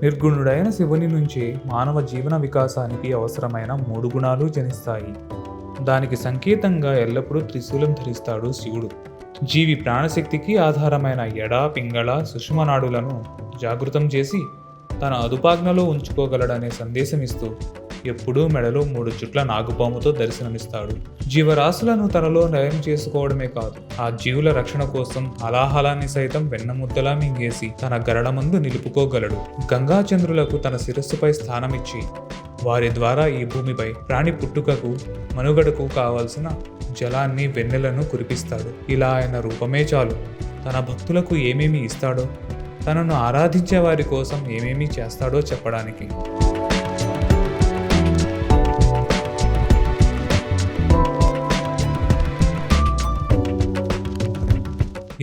నిర్గుణుడైన శివుని నుంచి మానవ జీవన వికాసానికి అవసరమైన 3 గుణాలు జనిస్తాయి. దానికి సంకేతంగా ఎల్లప్పుడూ త్రిశూలం ధరిస్తాడు శివుడు. జీవి ప్రాణశక్తికి ఆధారమైన ఎడ, పింగళ, సుషుమ నాడులను జాగృతం చేసి తన అదుపాజ్ఞలో ఉంచుకోగలడనే సందేశమిస్తూ ఎప్పుడూ మెడలో 3 చుట్ల నాగుపాముతో దర్శనమిస్తాడు. జీవరాశులను తనలో నయం చేసుకోవడమే కాదు, ఆ జీవుల రక్షణ కోసం హలాహలాన్ని సైతం వెన్నముద్దలా మింగేసి తన గరడమందు నిలుపుకోగలడు. గంగాచంద్రులకు తన శిరస్సుపై స్థానమిచ్చి వారి ద్వారా ఈ భూమిపై ప్రాణి పుట్టుకకు మనుగడకు కావాల్సిన జలాన్ని, వెన్నెలను కురిపిస్తాడు. ఇలా ఆయన రూపమే చాలు తన భక్తులకు ఏమేమి ఇస్తాడో, తనను ఆరాధించే వారి కోసం ఏమేమి చేస్తాడో చెప్పడానికి.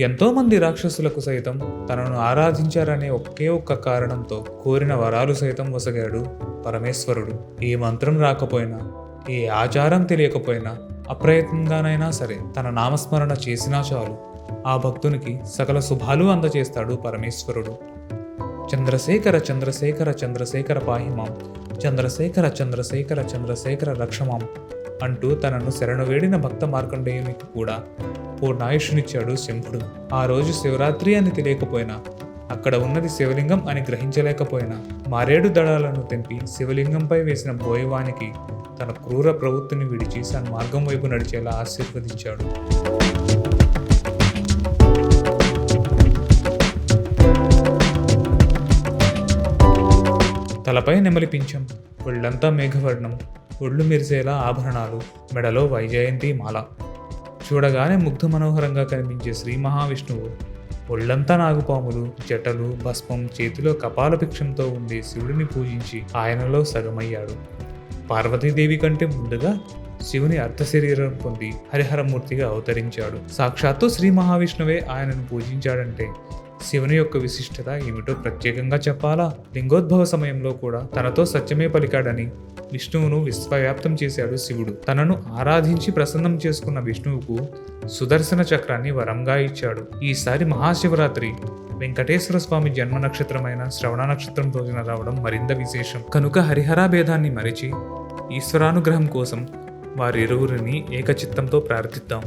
ఎంతోమంది రాక్షసులకు సైతం తనను ఆరాధించారనే ఒకే ఒక్క కారణంతో కోరిన వరాలు సైతం వసగాడు పరమేశ్వరుడు. ఏ మంత్రం రాకపోయినా, ఏ ఆచారం తెలియకపోయినా, అప్రయత్నంగానైనా సరే తన నామస్మరణ చేసినా చాలు ఆ భక్తునికి సకల శుభాలు అందజేస్తాడు పరమేశ్వరుడు. చంద్రశేఖర చంద్రశేఖర చంద్రశేఖర పాహిమాం, చంద్రశేఖర చంద్రశేఖర చంద్రశేఖర రక్షమాం అంటూ తనను శరణు వేడిన భక్త మార్కండేయునికి కూడా పూర్ణాయుష్నిచ్చాడు శంభుడు. ఆ రోజు శివరాత్రి అని తెలియకపోయినా, అక్కడ ఉన్నది శివలింగం అని గ్రహించలేకపోయినా, మారేడు దళాలను తెంపి శివలింగంపై వేసిన బోయవానికి తన క్రూర ప్రవృత్తిని విడిచి సన్మార్గం వైపు నడిచేలా ఆశీర్వదించాడు. తలపై నెమలి పింఛం, ఒళ్ళంతా మేఘవర్ణం, ఒళ్ళు మెరిసేలా ఆభరణాలు, మెడలో వైజయంతి మాల. చూడగానే ముగ్ధ మనోహరంగా కనిపించే శ్రీ మహావిష్ణువు ఒళ్ళంతా నాగుపాములు, జటలు, భస్మం, చేతిలో కపాలభిక్షంతో ఉండే శివుడిని పూజించి ఆయనలో సగమయ్యాడు. పార్వతీదేవి కంటే ముందుగా శివుని అర్ధశరీరం పొంది హరిహరమూర్తిగా అవతరించాడు. సాక్షాత్తు శ్రీ మహావిష్ణువే ఆయనను పూజించాడంటే శివుని యొక్క విశిష్టత ఏమిటో ప్రత్యేకంగా చెప్పాలా? లింగోద్భవ సమయంలో కూడా తనతో సత్యమే పలికాడని విష్ణువును విశ్వవ్యాప్తం చేశాడు శివుడు. తనను ఆరాధించి ప్రసన్నం చేసుకున్న విష్ణువుకు సుదర్శన చక్రాన్ని వరంగా ఇచ్చాడు. ఈసారి మహాశివరాత్రి వెంకటేశ్వర స్వామి జన్మ నక్షత్రమైన శ్రవణ నక్షత్రం రోజున రావడం మరింత విశేషం కనుక హరిహర భేదాన్ని మరిచి ఈశ్వరానుగ్రహం కోసం వారిరువురిని ఏకచిత్తంతో ప్రార్థిద్దాం.